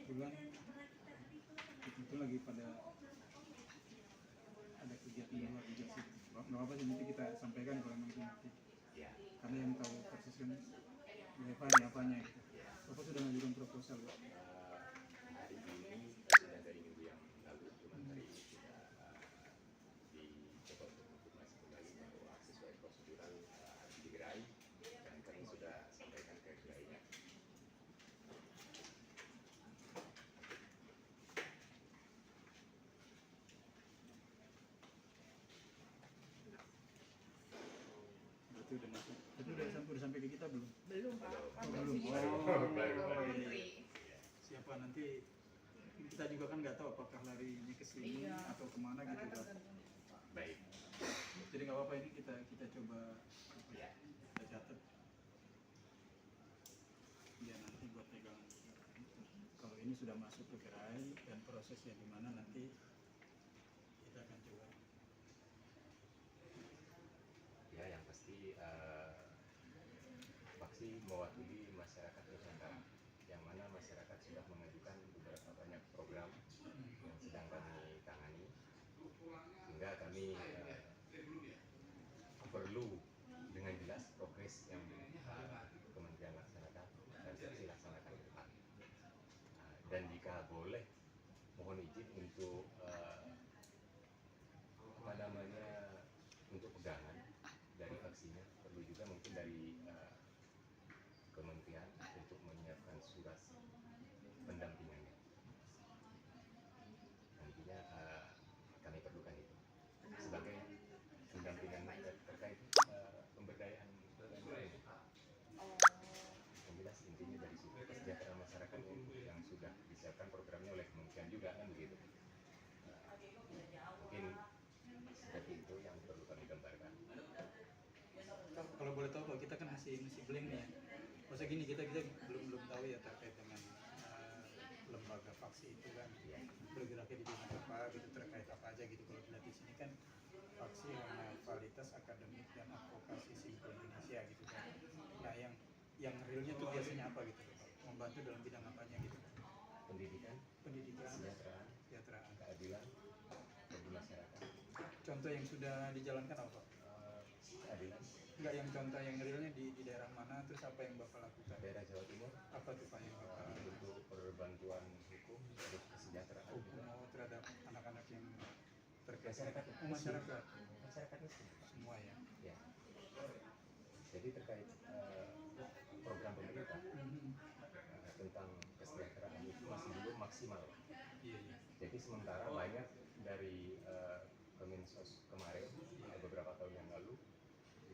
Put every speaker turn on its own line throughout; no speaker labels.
kebetulan itu lagi pada ada kegiatan luar juga sih. Nggak apa sih, nanti kita sampaikan kalau nanti.
Ya.
Karena yang tahu persis kan WFH ini apanya gitu. Bapak sudah mengajukan proposal, Pak?
Hari ini sudah dari minggu yang lalu, cuma hari ini kita dicoba untuk konfirmasi kembali bahwa sesuai prosedural harus digerai, dan kami sudah sampaikan ke gerainya.
Berarti udah masuk. Tapi udah sampai ke kita belum?
Belum, Pak.
Belum.
Menteri.
Siapa nanti kita juga kan nggak tahu apakah larinya ke sini atau kemana gitu, Pak.
Baik.
Jadi nggak apa-apa, ini kita coba
Ya.
kita catat. Ya nanti buat pegangan. Kalau ini sudah masuk ke gerai dan prosesnya di mana nanti kita akan coba.
Ya, yang pasti Paksi mewakili masyarakat Nusantara, yang mana masyarakat sudah mengajukan beberapa banyak program yang sedang kami tangani, sehingga kami perlu dengan jelas progres yang Kementerian laksanakan dan Paksi laksanakan ke depan. Dan jika boleh, mohon izin untuk untuk pegangan dari vaksinnya, perlu juga mungkin dari kementerian untuk menyiapkan surat pendampingannya. Nantinya kami perlukan itu sebagai pendampingan terkait pemberdayaan UMKM. Yang jelas intinya dari situ, kesejahteraan masyarakat yang sudah disiapkan programnya oleh kementerian juga kan begitu. Mungkin seperti itu yang perlu kami gambarkan.
Kalau boleh tahu, Pak, kita kan masih blank nih ya. Maksudnya gini, kita belum tahu ya terkait dengan lembaga vaksin itu kan bergeraknya di bidang apa gitu, terkait apa aja gitu. Kalau dilihat di sini kan vaksin hanya kualitas akademik dan advokasi simpel Indonesia gitu kan. Nah yang realnya tuh biasanya apa gitu, Pak? Membantu dalam bidang apanya gitu?
Pendidikan, kesejahteraan, keadilan bagi masyarakat.
Contoh yang sudah dijalankan apa, Pak?
Keadilan.
Enggak, yang contoh yang realnya di daerah mana, terus apa yang Bapak lakukan?
Daerah Jawa Timur.
Apa tuh, Pak, yang Bapak
untuk perbantuan hukum, terus kesejahteraan
hukum
juga
terhadap anak-anak yang
masyarakat
masyarakat
miskin
semua ya.
Ya. Jadi terkait program pemerintah tentang kesejahteraan itu masih belum maksimal.
Iya.
Jadi sementara banyak dari Kemensos kemarin beberapa tahun yang lalu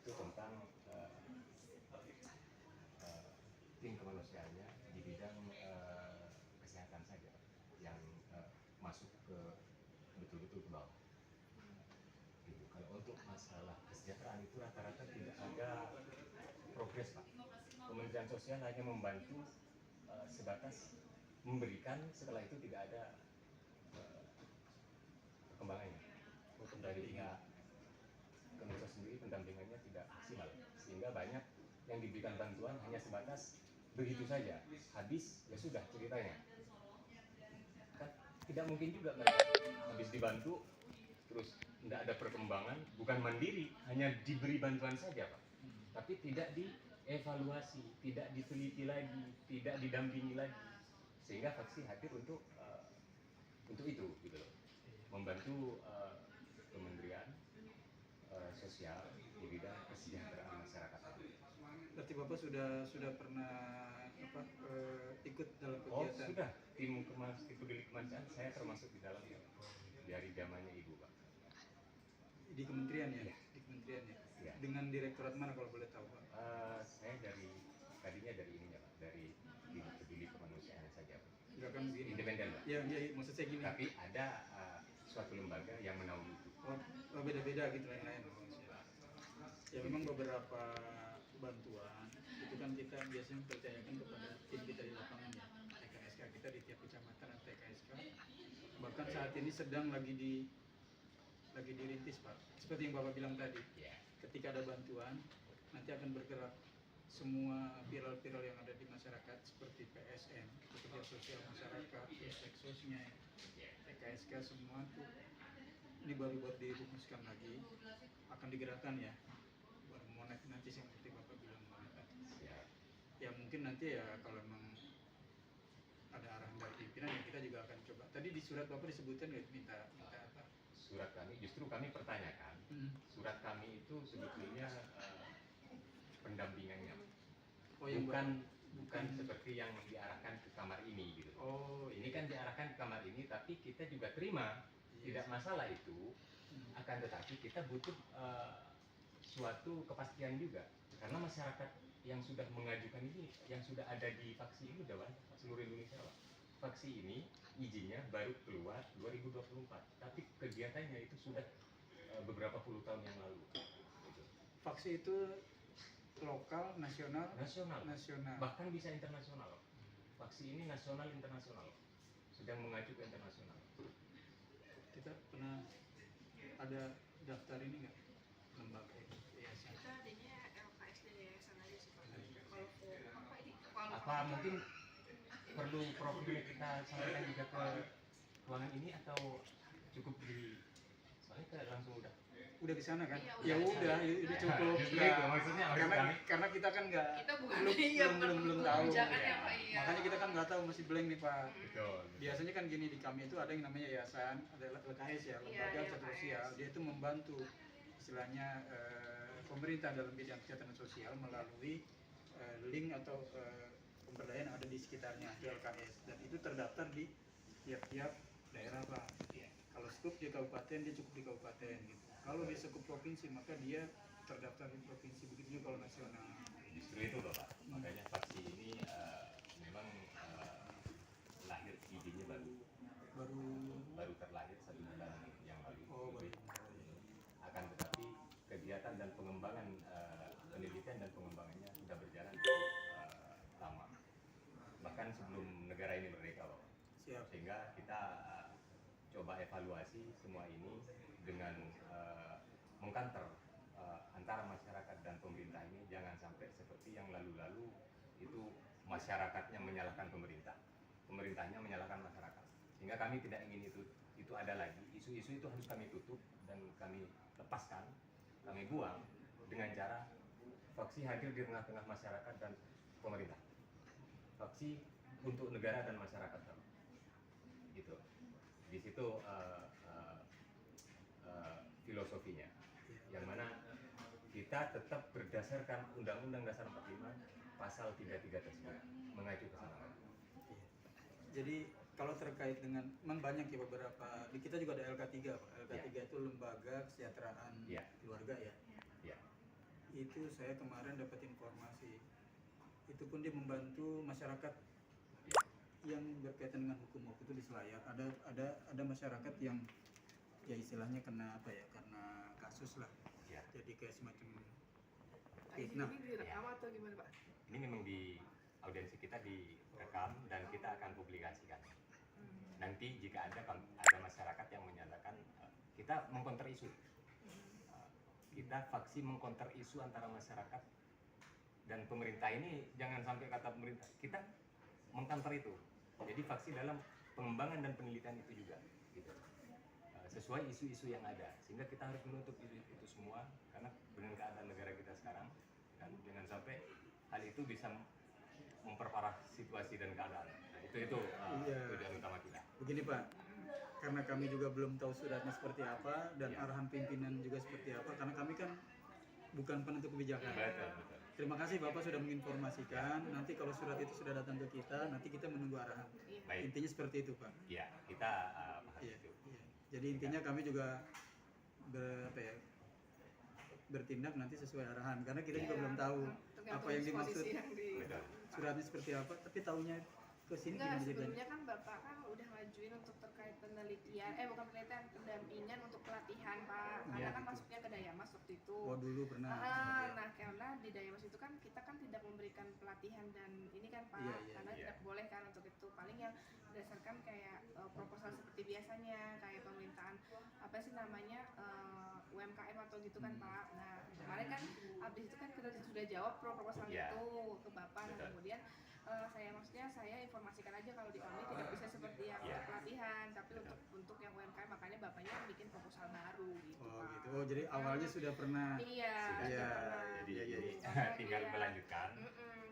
itu tentang tim kemanusiaannya di bidang kesehatan saja yang masuk ke betul-betul ke bawah. Gitu. Kalau untuk masalah kesejahteraan itu rata-rata tidak ada progres, Pak. Kementerian Sosial hanya membantu sebatas memberikan, setelah itu tidak ada perkembangannya. Untuk dari pihak Kemensos sendiri pendampingannya tidak maksimal, sehingga banyak yang diberikan bantuan hanya sebatas begitu saja, habis ya sudah ceritanya. Kan tidak mungkin juga mereka habis dibantu terus tidak ada perkembangan, bukan mandiri, hanya diberi bantuan saja, Pak. Tapi tidak dievaluasi, tidak diteliti lagi, tidak didampingi lagi, sehingga Faksi hadir untuk itu, gitu loh, membantu Kementerian Sosial di bidang kesejahteraan masyarakat.
Berarti Bapak sudah pernah ikut dalam kegiatan?
Oh sudah, tim peduli kemanusiaan saya termasuk di dalamnya dari zamannya Ibu, Pak.
Di kementerian ya?
Ya.
Di kementerian ya?
Ya.
Dengan direktorat mana kalau boleh tahu, Pak?
Saya tadinya dari ininya, Pak, dari peduli kemanusiaan saja, Pak.
Enggak kan begini?
Independen, Pak.
Ya, maksud saya gini.
Tapi ada suatu lembaga yang menaungi itu.
Oh, beda-beda gitu lain-lain. Ya memang beberapa bantuan itu kan kita biasanya percayakan kepada tim kita di lapangan ya, TKSK kita di tiap kecamatan atau TKSK. Bahkan saat ini sedang lagi dirintis, Pak. Seperti yang Bapak bilang tadi, ketika ada bantuan nanti akan bergerak semua viral-viral yang ada di masyarakat seperti PSN, pekerja sosial masyarakat, terus eksosnya, PKSK semua tuh ini baru dirumuskan lagi, akan digerakkan ya, baru monet nanti seperti Bapak bilang monet.
Siap.
Ya mungkin nanti ya kalau memang ada arahan dari pimpinan ya kita juga akan coba. Tadi di surat Bapak disebutkan nggak minta apa?
Surat kami justru kami pertanyakan. Surat kami itu sebetulnya pendampingannya.
Oh, yang
bukan seperti yang diarahkan ke kamar ini gitu.
Oh,
ini kan diarahkan ke kamar ini, tapi kita juga terima, tidak masalah itu. Akan tetapi kita butuh suatu kepastian juga, karena masyarakat yang sudah mengajukan ini, yang sudah ada di faksi ini udah banyak seluruh Indonesia Pak. Faksi ini izinnya baru keluar 2024, tapi kegiatannya itu sudah beberapa puluh tahun yang lalu. Gitu.
Faksi itu lokal, nasional,
bahkan bisa internasional. Faksi ini nasional internasional, sedang mengacu ke internasional.
Kita pernah ada daftar ini nggak, lembaga yayasan?
Kita adanya LKS dan yayasan aja sih Pak. Kalau
apa mungkin perlu profil kita sampaikan juga ke ruangan ini atau cukup di soalnya kita langsung
udah ke sana kan?
Iya,
Ya udah, itu cukup.
Justru itu maksudnya
karena kita kan nggak
kita bukan
belum tahu.
kebijakan ya Pak. Iya.
Makanya kita kan nggak tahu, masih blank nih Pak.
Betul.
Biasanya kan gini, di kami itu ada yang namanya yayasan, ada LKS ya, lembaga
Iya,
kesehatan
LKS.
sosial. Dia itu membantu istilahnya pemerintah dalam bidang kesehatan sosial melalui link atau pemberdayaan yang ada di sekitarnya, itu LKS, dan itu terdaftar di tiap-tiap daerah Pak. Kalau skup di kabupaten, dia cukup di kabupaten gitu. Kalau di skup provinsi maka dia terdaftar di provinsi, begitu juga kalau nasional.
Justru itu Bapak, makanya faksi ini memang lahir idenya baru terlahir 1 bulan yang lalu. Akan tetapi kegiatan dan pengembangan penelitian dan pengembangannya sudah berjalan cukup lama, bahkan sebelum negara ini merdeka Bapak.
Siap.
Sehingga kita coba evaluasi semua ini dengan mengkanter antara masyarakat dan pemerintah ini, jangan sampai seperti yang lalu-lalu itu masyarakatnya menyalahkan pemerintah, pemerintahnya menyalahkan masyarakat. Sehingga kami tidak ingin itu ada lagi. Isu-isu itu harus kami tutup dan kami lepaskan, kami buang dengan cara faksi hadir di tengah-tengah masyarakat dan pemerintah. Faksi untuk negara dan masyarakat, gitu. Di situ filosofinya, yang mana kita tetap berdasarkan Undang-Undang Dasar 45 pasal 33 tersebut mengacu ke sana.
Jadi kalau terkait dengan, memang banyak ya beberapa, di kita juga ada LK3 Pak. LK3 itu lembaga kesejahteraan keluarga ya. Itu saya kemarin dapat informasi, itu pun dia membantu masyarakat yang berkaitan dengan hukum waktu itu di Selayar. Ada masyarakat yang ya istilahnya kena apa ya, karena kasus lah. Jadi kayak semacam fitnah.
Ini direkam atau gimana Pak?
Ini memang di audiensi kita direkam dan kita akan publikasikan. Nanti jika ada masyarakat yang menyatakan, kita mengkonter isu. Kita faksi mengkonter isu antara masyarakat dan pemerintah ini, jangan sampai kata pemerintah, kita mengkonter itu. Jadi faksi dalam pengembangan dan penelitian itu juga, gitu. Sesuai isu-isu yang ada, sehingga kita harus menutup itu semua, karena dengan keadaan negara kita sekarang, dan jangan sampai hal itu bisa memperparah situasi dan keadaan. Nah, itu tujuan utama kita.
Begini Pak, karena kami juga belum tahu suratnya seperti apa dan arahan pimpinan juga seperti apa, karena kami kan bukan penentu kebijakan.
Betul.
Terima kasih Bapak sudah menginformasikan. Nanti kalau surat itu sudah datang ke kita, nanti kita menunggu arahan.
Baik.
Intinya seperti itu Pak.
Iya, kita paham itu.
Jadi intinya kami juga bertindak nanti sesuai arahan, karena kita juga belum tahu apa yang dimaksud suratnya seperti apa, tapi tahunya ke sini
Enggak,
gimana
sebelumnya kan Bapak kan udah ngajuin untuk terkait penelitian, bukan penelitian, pendampingan untuk pelatihan Pak, karena kan masuknya ke Dayamas waktu itu.
Oh dulu pernah.
Nah karena di Dayamas itu kan kita kan tidak memberikan pelatihan dan ini kan Pak, karena tidak boleh kan untuk itu, paling yang berdasarkan kayak proposal seperti biasanya, kayak pemerintahan apa sih namanya UMKM atau gitu kan Pak. Nah kemarin kan abis itu kan kita sudah jawab proposal
Iya.
itu ke Bapak. Nah
Betul.
kemudian saya informasikan aja kalau di kami tidak bisa seperti yang
Iya.
untuk pelatihan, tapi
Betul.
untuk yang UMKM makanya Bapaknya bikin proposal baru gitu
Oh
Pak.
gitu. Oh jadi awalnya sudah pernah.
Iya,
Sudah,
Iya,
pernah.
jadi
iya,
ini
Karena
tinggal
iya.
melanjutkan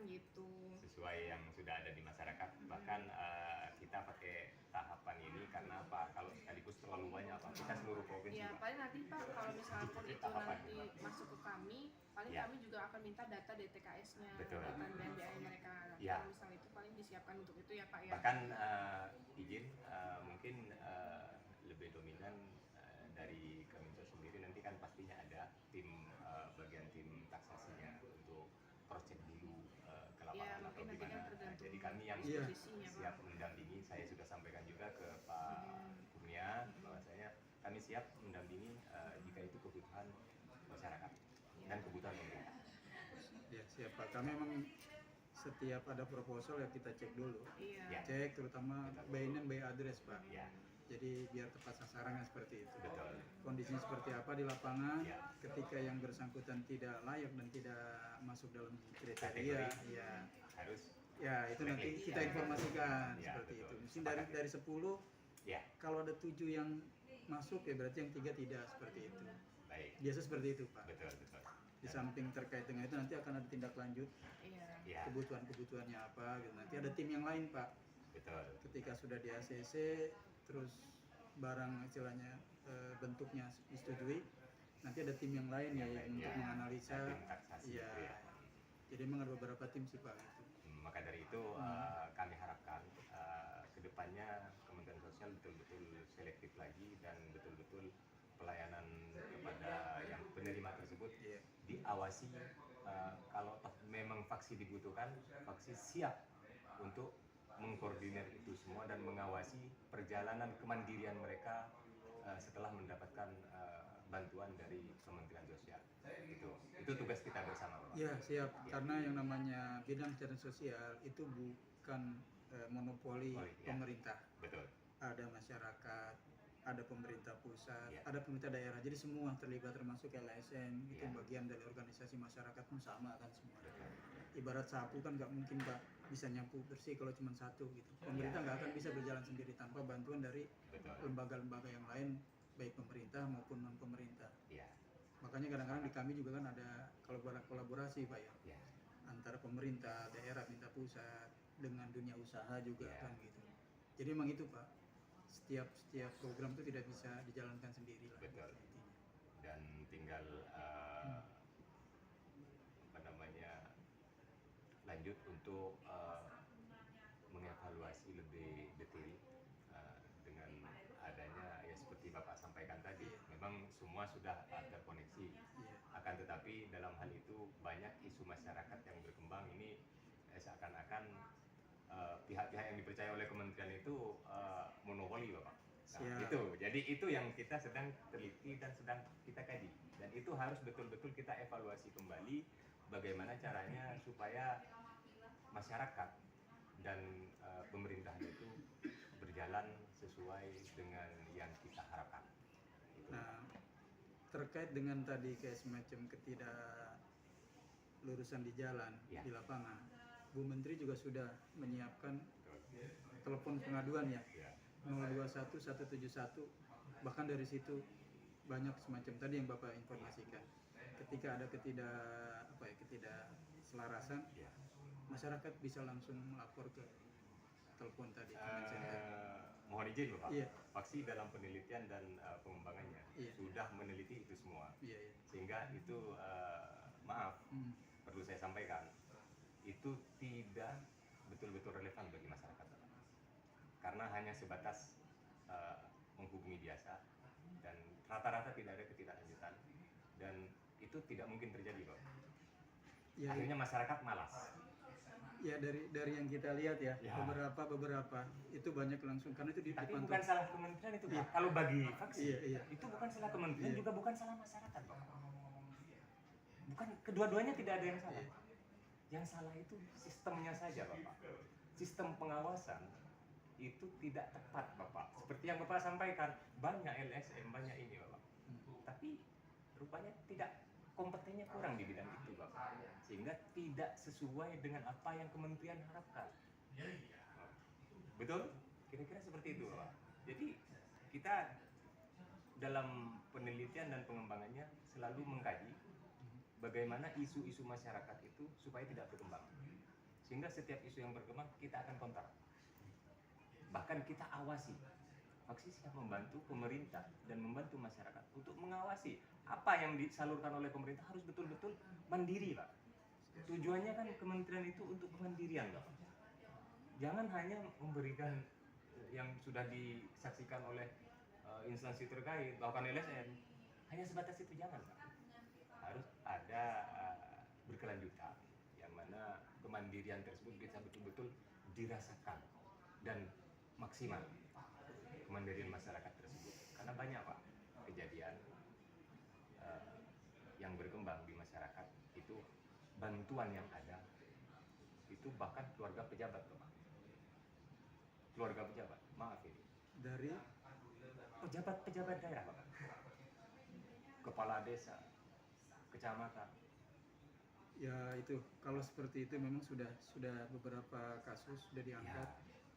Gitu.
sesuai yang sudah ada di masyarakat. Bahkan kita pakai tahapan ini karena apa? Kalau sekaligus terlalu banyak Pak, kita seluruh provinsi
Ya,
Pak.
paling nanti Pak kalau misalnya pun itu
Tahapan,
nanti
Pak.
masuk ke kami, paling
Ya.
kami juga akan minta data DTKS-nya,
Betul.
data BNDAI mereka.
Ya.
Kalau misalnya itu paling disiapkan untuk itu ya Pak ya.
Bahkan izin mungkin lebih dominan dari Kemensos sendiri, nanti kan pastinya ada tim bagian tim taksasinya untuk cross check dulu ke
Ya,
lapangan atau
mungkin nanti
gimana.
kan
Nah,
tergantung
jadi kami yang
Iya.
posisinya
siap
Pak.
mendampingi. Saya sudah sampaikan juga ke Pak Kurnia bahwasanya kami siap mendampingi jika itu kebutuhan masyarakat dan kebutuhan pemerintah.
Ya siap Pak. Kami memang setiap ada proposal ya kita cek dulu.
Iya.
Ya.
Cek terutama by name by address Pak.
Ya,
Jadi biar tepat sasaran kan seperti itu.
betul.
Kondisinya seperti apa di lapangan,
Ya.
ketika yang bersangkutan tidak layak dan tidak masuk dalam kriteria,
Kategori.
ya,
Harus
ya itu nanti
Blacklist.
kita informasikan
Ya,
seperti
betul.
itu. Mungkin dari 10,
ya,
kalau ada 7 yang masuk ya berarti yang 3 tidak seperti itu.
baik.
Biasa seperti itu Pak.
Betul, betul.
Di samping terkait dengan itu nanti akan ada tindak lanjut
Iya.
Ya,
kebutuhannya apa gitu. Nanti ada tim yang lain Pak.
betul.
Ketika sudah di ACC terus barang istilahnya bentuknya disetujui, nanti ada tim yang lain ya yang untuk
Ya,
menganalisa.
tim taksasi,
Ya,
ya.
jadi memang ada beberapa tim sih Pak gitu.
Maka dari itu kami harapkan kedepannya Kementerian Sosial betul-betul selektif lagi dan betul-betul pelayanan kepada yang penerima tersebut
Iya.
diawasi. Kalau toh memang vaksin dibutuhkan, vaksin siap untuk mengkoordinir itu semua dan mengawasi perjalanan kemandirian mereka setelah mendapatkan bantuan dari Kementerian Sosial. Itu tugas kita bersama Bapak.
Ya siap, karena yang namanya bidang kesehatan sosial itu bukan monopoli
Ya.
pemerintah.
Betul.
Ada masyarakat, ada pemerintah pusat,
Ya.
ada pemerintah daerah. Jadi semua terlibat termasuk LSM itu
Ya.
bagian dari organisasi masyarakat pun sama kan semua. Ibarat sapu kan nggak mungkin Pak bisa nyapu bersih kalau cuma satu gitu. Pemerintah nggak akan bisa berjalan sendiri tanpa bantuan dari
Betul.
lembaga-lembaga yang lain baik pemerintah maupun non pemerintah.
Ya.
Makanya kadang-kadang di kami juga kan ada kolaborasi Pak ya,
Ya.
antara pemerintah daerah, pemerintah pusat dengan dunia usaha juga
Ya.
kan gitu. Jadi memang itu Pak, setiap program itu tidak bisa dijalankan sendiri lah.
Betul.
intinya.
Dan tinggal apa namanya lanjut untuk mengevaluasi lebih detail dengan adanya ya seperti Bapak sampaikan tadi, memang semua sudah terkoneksi.
Iya.
Akan tetapi dalam hal itu banyak isu masyarakat yang berkembang ini seakan-akan pihak-pihak yang dipercaya oleh kementerian itu monopoli Bapak. Nah,
Siap.
itu. Jadi itu yang kita sedang teliti dan sedang kita kaji. Dan itu harus betul-betul kita evaluasi kembali bagaimana caranya supaya masyarakat dan pemerintah itu berjalan sesuai dengan yang kita harapkan. Itu.
Nah, terkait dengan tadi kayak semacam lurusan di jalan,
Ya.
di lapangan, Bu Menteri juga sudah menyiapkan
Betul.
telepon pengaduan ya,
Ya.
021 171, bahkan dari situ banyak semacam tadi yang Bapak informasikan. Ketika ada ketidakselarasan,
Ya.
masyarakat bisa langsung melapor ke telepon tadi, comment center.
Mohon izin Bapak,
Iya.
Paksi dalam penelitian dan pengembangannya
Iya.
sudah meneliti itu semua,
Iya, iya.
sehingga itu maaf perlu saya sampaikan, itu tidak betul-betul relevan bagi masyarakat Bapak. Karena hanya sebatas menghubungi biasa dan rata-rata tidak ada ketidaklanjutan dan itu tidak mungkin terjadi Bapak.
Ya,
Akhirnya masyarakat malas.
ya dari yang kita lihat ya,
Ya.
beberapa itu banyak langsung karena itu
Tapi
dipantau.
bukan salah kementerian itu Pak.
Iya.
Kalau bagi vaksin
Iya, iya.
itu bukan salah kementerian
Iya.
juga bukan salah masyarakat Pak. Bukan, kedua-duanya tidak ada yang salah.
Iya.
Yang salah itu sistemnya saja Bapak. Sistem pengawasan itu tidak tepat Bapak. Seperti yang Bapak sampaikan, banyak LSM, banyak ini Bapak. Tapi rupanya tidak, kompetennya kurang di bidang itu Bapak, sehingga tidak sesuai dengan apa yang kementerian harapkan. Betul? Kira-kira seperti itu Bapak. Jadi kita dalam penelitian dan pengembangannya selalu mengkaji bagaimana isu-isu masyarakat itu supaya tidak berkembang, sehingga setiap isu yang berkembang kita akan counter, bahkan kita awasi. Faksi siap membantu pemerintah dan membantu masyarakat untuk mengawasi apa yang disalurkan oleh pemerintah harus betul-betul mandiri Pak. Tujuannya kan kementerian itu untuk kemandirian Pak. Jangan hanya memberikan yang sudah disaksikan oleh instansi terkait, bahkan LSM, hanya sebatas itu jangan Pak. Harus ada berkelanjutan, yang mana kemandirian tersebut bisa betul-betul dirasakan dan maksimal kemandirian masyarakat tersebut. Karena banyak Pak kejadian yang berkembang di masyarakat itu, bantuan yang ada itu bahkan keluarga pejabat Pak. Keluarga pejabat, maaf ini,
Dari
pejabat-pejabat daerah Pak, kepala desa, kecamatan.
ya itu kalau seperti itu memang sudah beberapa kasus sudah diangkat,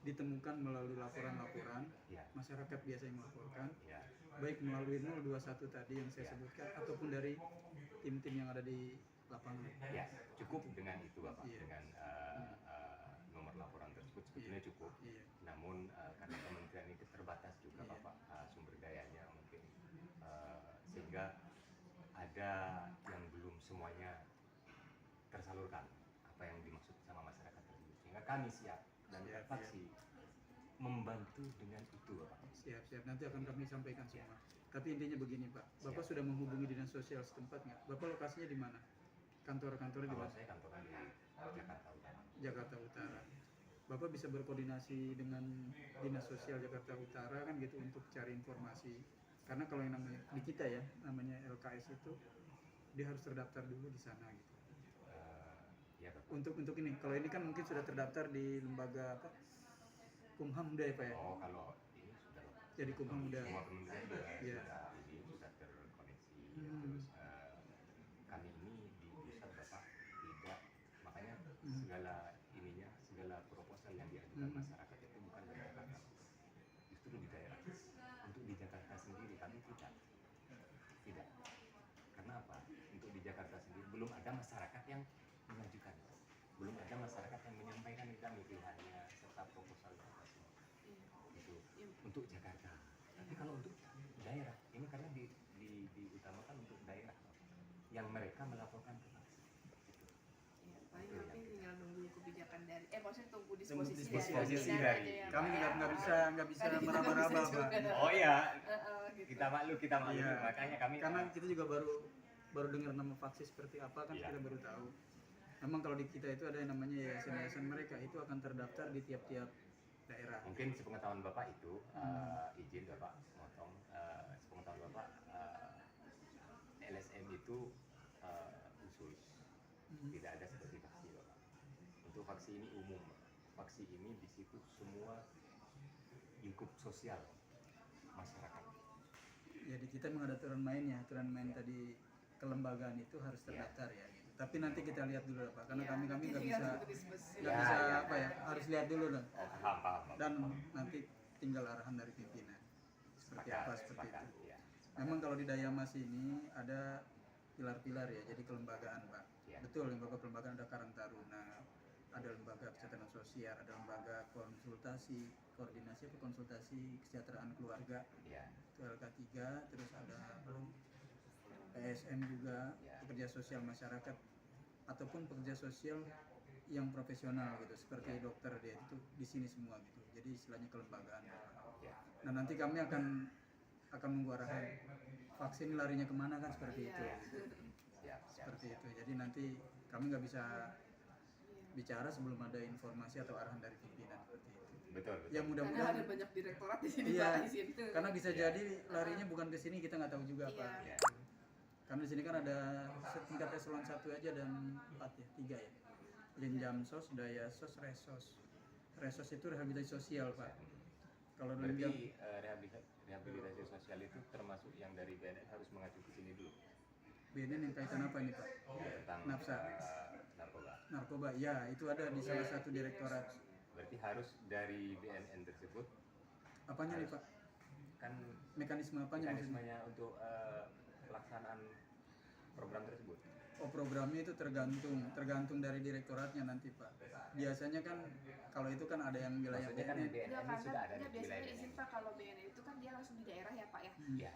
ditemukan melalui laporan-laporan
Ya,
masyarakat biasa yang melaporkan,
ya,
baik melalui 021 tadi yang saya
Ya.
sebutkan ataupun dari tim-tim yang ada di lapangan.
ya, cukup dengan itu Bapak,
Iya.
dengan nomor laporan tersebut sebetulnya cukup.
Iya.
Namun karena kementerian ini terbatas juga
Iya.
Bapak, sumber dayanya mungkin, sehingga ada yang belum semuanya tersalurkan apa yang dimaksud sama masyarakat tersebut, sehingga kami siap dan
Siap,
faksi membantu dengan itu Bapak.
Siap-siap, nanti akan kami sampaikan semua. Tapi intinya begini Pak, Bapak
Siap.
sudah menghubungi dinas sosial setempat nggak? Bapak lokasinya di mana? Kantor-kantornya di
Kalau
mana?
saya kantornya di Jakarta Utara.
Jakarta Utara. Bapak bisa berkoordinasi dengan dinas sosial Jakarta Utara kan gitu untuk cari informasi. Karena kalau yang namanya di kita ya, namanya LKS itu dia harus terdaftar dulu di sana gitu.
Ya Bapak.
Untuk ini, kalau ini kan mungkin sudah terdaftar di lembaga apa? Kumham udah ya Pak ya?
Oh, kalau ini sudah Bapak.
Jadi Kumham udah.
Semua kementerian sudah,
Iya.
sudah terkoneksi.
Hmm.
Terus kami ini di pusat Bapak tidak, makanya
Hmm.
segala proposal yang diajukan
Hmm.
masyarakat itu bukan dari Jakarta, justru di daerah. Untuk di Jakarta sendiri kami tidak. Karena apa? Untuk di Jakarta sendiri belum ada masyarakat yang mengajukan, belum ada masyarakat yang menyampaikan ke kami pilihannya serta proposal semua. Itu untuk Jakarta. Tapi kalau untuk daerah ini karena diutamakan untuk daerah yang mereka melaporkan ke faksi.
Iya, paling nanti tinggal nunggu kebijakan dari maksudnya tunggu
Tunggu
disposisi
disposisi
dari
dari-
aja ya,
Kami
Pak, ya.
nggak bisa
Kan kita
meraba-raba
bisa
Pak.
juga.
Oh iya,
Gitu.
kita maklum.
Iya.
Makanya kami
Karena kita juga baru dengar nama faksi seperti apa kan,
Iya.
kita baru tahu. Memang kalau di kita itu ada yang namanya yayasan-yayasan mereka itu akan terdaftar di tiap-tiap daerah.
mungkin sepengetahuan Bapak itu izin Bapak motong, sepengetahuan Bapak LSM itu khusus, tidak ada seperti faksi Bapak. Untuk faksi ini umum, faksi ini di situ semua lingkup sosial masyarakat.
Jadi kita memang ada aturan mainnya, aturan main tadi kelembagaan itu harus terdaftar ya. Gitu. Tapi nanti kita lihat dulu Pak, karena
Iya,
kami
nanti
nggak
tinggal
bisa
nunggu disposisi.
Ya, ya.
apa ya, harus lihat dulu loh.
Oh, paham Bapak.
Dan nanti tinggal arahan dari pimpinan seperti apa seperti
Sepakat,
itu.
ya.
Memang kalau di Dayamas ini ada pilar-pilar ya, jadi kelembagaan Pak.
Ya.
Betul, lembaga kelembagaan ada Karang Taruna, ada lembaga kesejahteraan sosial, ada lembaga konsultasi kesejahteraan keluarga,
Ya.
itu LK3, terus ada PSM juga,
Ya.
pekerja sosial masyarakat ataupun pekerja sosial yang profesional gitu, seperti dokter dia itu di sini semua gitu. Jadi istilahnya kelembagaan.
Ya.
Nah nanti kami akan menunggu arahan vaksin larinya kemana kan seperti itu.
Iya.
Siap.
Seperti itu. Jadi nanti kami nggak bisa bicara sebelum ada informasi atau arahan dari pimpinan seperti itu.
Betul.
Ya
Karena
mudah-mudahan.
ada banyak direktorat di sini
Iya.
Pak, di situ.
Karena bisa
Iya.
jadi larinya bukan ke sini, kita nggak tahu juga
Iya.
Pak.
Ya.
Karena di sini kan ada setingkat eselon 1 aja dan 4 ya, 3 ya. Jenjamsos, Dayasos, Resos. Resos itu rehabilitasi sosial Pak. Kalau dulu
Berarti rehabilitasi sosial itu termasuk yang dari BNN harus mengacu ke sini dulu.
BNN yang kaitan apa nih Pak?
tentang
Nafsa.
narkoba.
Narkoba, ya itu ada di salah satu direktorat.
Berarti harus dari BNN tersebut
Apanya nih Pak?
kan
Mekanisme apanya maksudnya?
mekanismenya untuk pelaksanaan program tersebut.
Oh, programnya itu tergantung dari direktoratnya nanti Pak. Biasanya kan kalau itu kan ada yang wilayah
Maksudnya kan
BNN.
BNN
Enggak,
sudah ada
karena
di
biasanya
wilayah
izin
BNN.
Pak kalau BNN itu kan dia langsung di daerah ya Pak ya.
Hmm.
Ya,